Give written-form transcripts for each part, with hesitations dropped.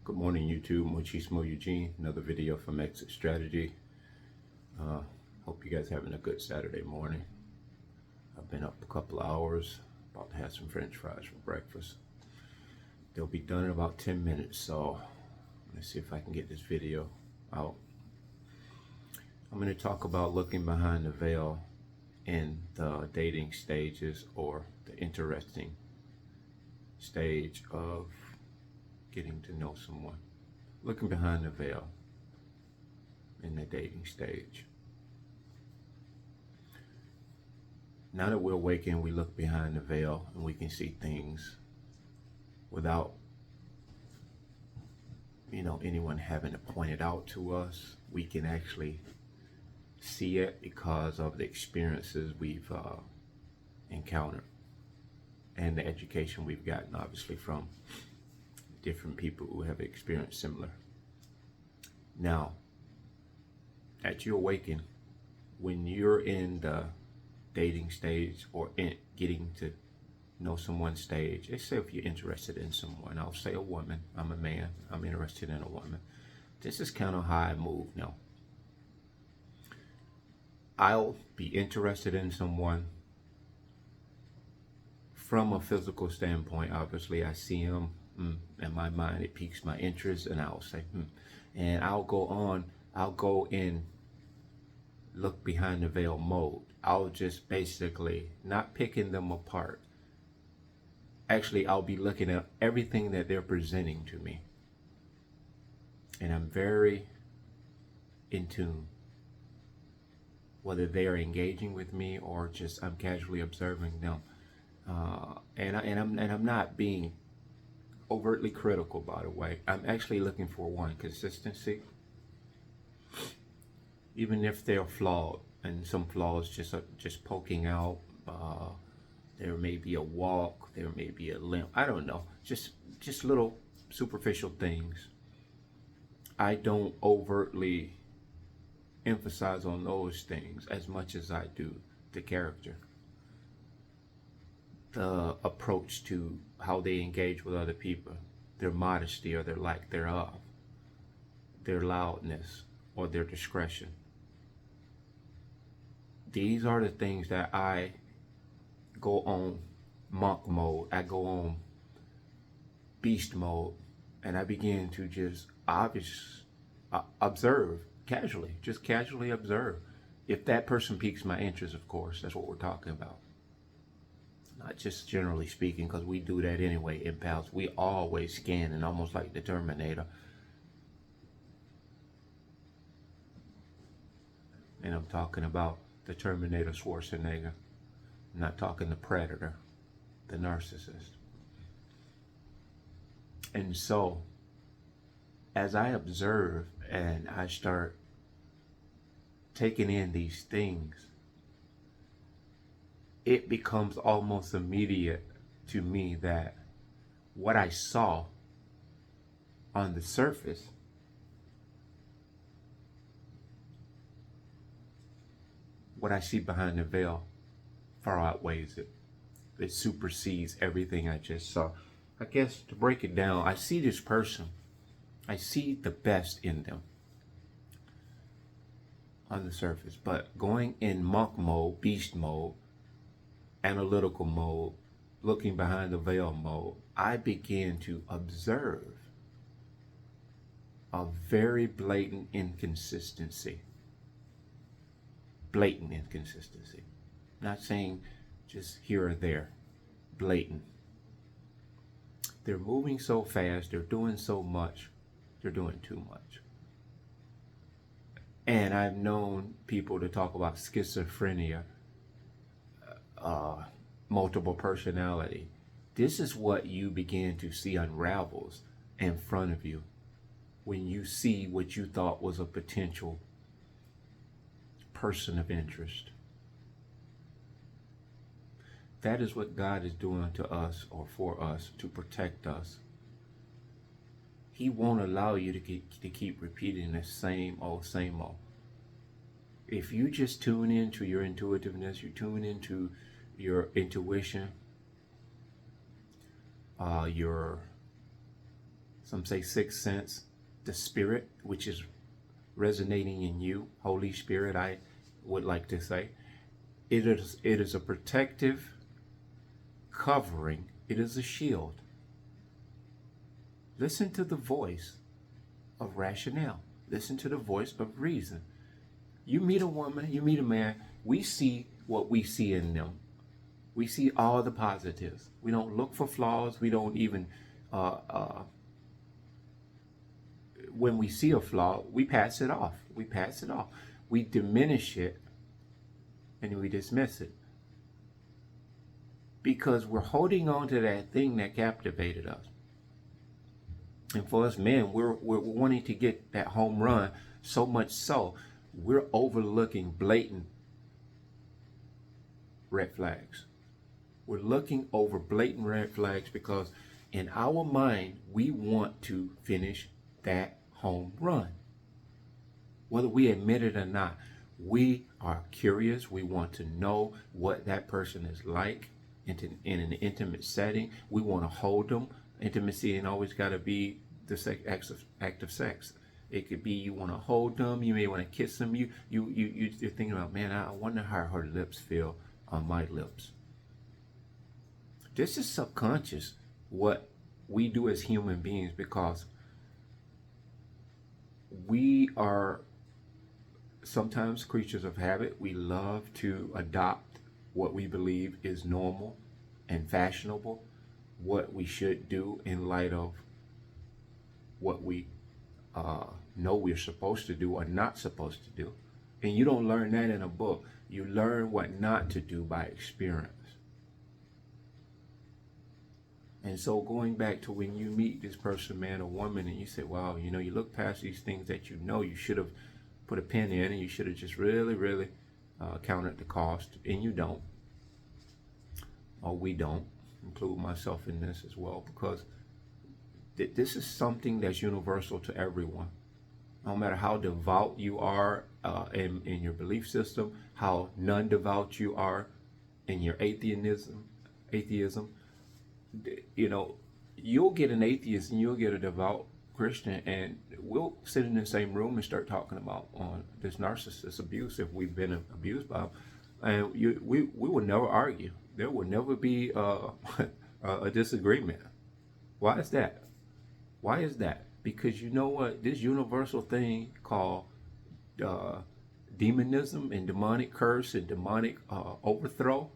Good morning, YouTube. Muchismo Eugene. Another video from Exit Strategy. Hope you guys having a good Saturday morning. I've been up a couple of hours. About to have some French fries for breakfast. They'll be done in about 10 minutes. So let's see if I can get this video out. I'm going to talk about looking behind the veil in the dating stages, or the interesting stage of getting to know someone. Looking behind the veil in the dating stage. Now that we're awakened, we look behind the veil and we can see things without, anyone having to point it out to us. We can actually see it because of the experiences we've encountered and the education we've gotten, obviously, from different people who have experienced similar. Now, as you awaken, when you're in the dating stage or in getting to know someone stage, let's say if you're interested in someone, I'll say a woman, I'm a man, I'm interested in a woman. This is kind of how I move now. I'll be interested in someone from a physical standpoint. Obviously, I see him. In my mind, it piques my interest, and I'll say, and I'll go in look behind the veil mode. I'll just basically not picking them apart. Actually, I'll be looking at everything that they're presenting to me, and I'm very in tune, whether they are engaging with me or just I'm casually observing them, and I'm not being overtly critical, by the way. I'm actually looking for one, consistency. Even if they're flawed, and some flaws just poking out. There may be a walk, there may be a limp. I don't know. Just little superficial things. I don't overtly emphasize on those things as much as I do the character, the approach to how they engage with other people, their modesty or their lack thereof, their loudness or their discretion. These are the things that I go on monk mode, I go on beast mode, and I begin to just observe casually, just casually observe. If that person piques my interest, of course, that's what we're talking about. Not just generally speaking, because we do that anyway, empaths. We always scan, and almost like the Terminator. And I'm talking about the Terminator Schwarzenegger. I'm not talking the Predator, the narcissist. And so, as I observe and I start taking in these things, it becomes almost immediate to me that what I saw on the surface what I see behind the veil far outweighs it. It supersedes everything I just saw. I guess to break it down, I see this person. I see the best in them on the surface. But going in monk mode, beast mode, analytical mode, looking behind the veil mode, I begin to observe a very blatant inconsistency. Blatant inconsistency. Not saying just here or there. Blatant. They're moving so fast, they're doing so much, they're doing too much. And I've known people to talk about schizophrenia, multiple personality. This is what you begin to see unravels in front of you when you see what you thought was a potential person of interest. That is what God is doing to us, or for us, to protect us. He won't allow you to keep repeating the same old. If you just tune into your intuitiveness, you tune into your intuition, your some say sixth sense, the spirit, which is resonating in you, Holy Spirit, I would like to say. It is a protective covering. It is a shield. Listen to the voice of rationale. Listen to the voice of reason. You meet a woman, you meet a man, we see what we see in them. We see all the positives. We don't look for flaws. We don't even, when we see a flaw, we pass it off. We pass it off. We diminish it and we dismiss it. Because we're holding on to that thing that captivated us. And for us men, we're wanting to get that home run, so much so we're overlooking blatant red flags. We're looking over blatant red flags because in our mind, we want to finish that home run. Whether we admit it or not, we are curious. We want to know what that person is like in an intimate setting. We want to hold them. Intimacy ain't always got to be the act of sex. It could be you want to hold them. You may want to kiss them. You're thinking about, man, I wonder how her lips feel on my lips. This is subconscious, what we do as human beings, because we are sometimes creatures of habit. We love to adopt what we believe is normal and fashionable, what we should do in light of what we know we're supposed to do or not supposed to do. And you don't learn that in a book. You learn what not to do by experience. And so going back to when you meet this person, man or woman, and you say, wow, you know, you look past these things that you know you should have put a pin in, and you should have just really counted the cost, and you don't. Or we don't, include myself in this as well, because this is something that's universal to everyone. No matter how devout you are in your belief system, how non-devout you are in your atheism, you know, you'll get an atheist and you'll get a devout Christian, and we'll sit in the same room and start talking about this narcissist abuse if we've been abused by him, and we will never argue. There will never be a disagreement. Why is that? Why is that? Because you know what? This universal thing called demonism and demonic curse and demonic overthrow,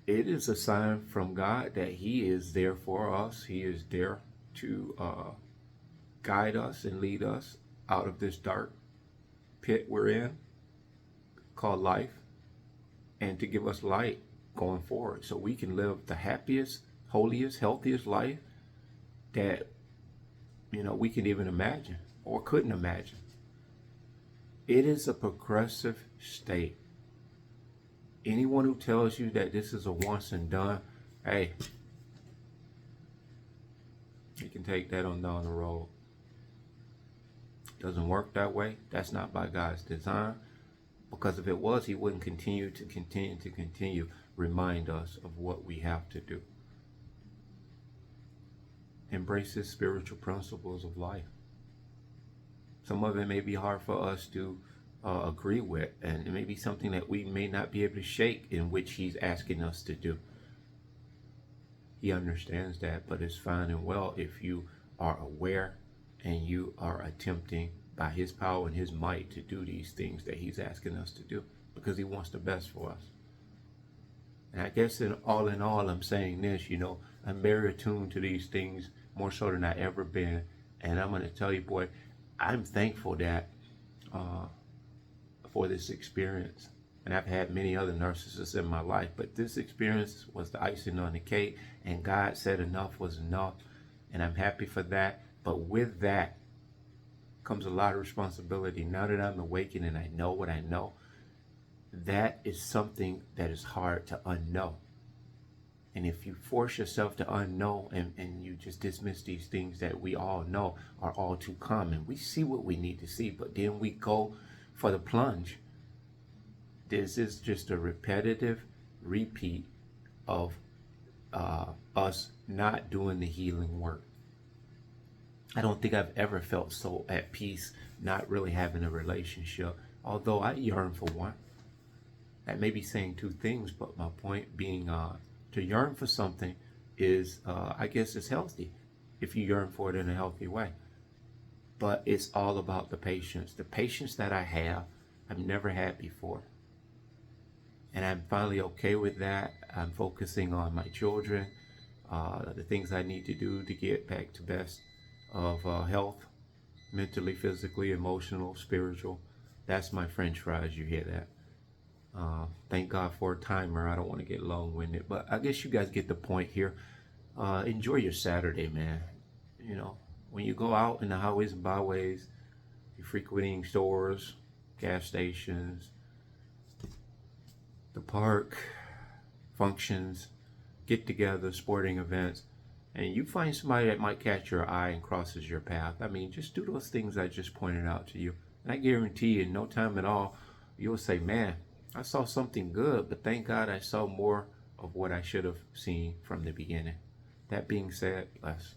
it is a sign from God that He is there for us. He is there to guide us and lead us out of this dark pit we're in called life, and to give us light going forward so we can live the happiest, holiest, healthiest life that, you know, we can even imagine or couldn't imagine. It is a progressive state. Anyone who tells you that this is a once and done, hey, you can take that on down the road. Doesn't work that way. That's not by God's design. Because if it was, He wouldn't continue to remind us of what we have to do. Embrace His spiritual principles of life. Some of it may be hard for us to agree with, and it may be something that we may not be able to shake, in which He's asking us to do. He understands that, but it's fine and well if you are aware and you are attempting by His power and His might to do these things that He's asking us to do, because He wants the best for us. And I guess in all, I'm saying this, you know, I'm very attuned to these things more so than I ever been. And I'm going to tell you, boy, I'm thankful that for this experience. And I've had many other narcissists in my life, but this experience was the icing on the cake, and God said enough was enough, and I'm happy for that. But with that comes a lot of responsibility. Now that I'm awakened and I know what I know, that is something that is hard to unknow. And if you force yourself to unknow and you just dismiss these things that we all know are all too common, we see what we need to see, but then we go for the plunge. This is just a repetitive repeat of us not doing the healing work. I don't think I've ever felt so at peace not really having a relationship, although I yearn for one. That may be saying two things, but my point being to yearn for something is, I guess, it's healthy if you yearn for it in a healthy way. But it's all about the patience. The patience that I have, I've never had before. And I'm finally okay with that. I'm focusing on my children, the things I need to do to get back to best of health, mentally, physically, emotional, spiritual. That's my French fries. You hear that? Thank God for a timer. I don't want to get long-winded, but I guess you guys get the point here. Enjoy your Saturday, man. You know, when you go out in the highways and byways, you're frequenting stores, gas stations, the park, functions, get-togethers, sporting events, and you find somebody that might catch your eye and crosses your path. I mean, just do those things I just pointed out to you. And I guarantee you, in no time at all, you'll say, man, I saw something good, but thank God I saw more of what I should have seen from the beginning. That being said, bless.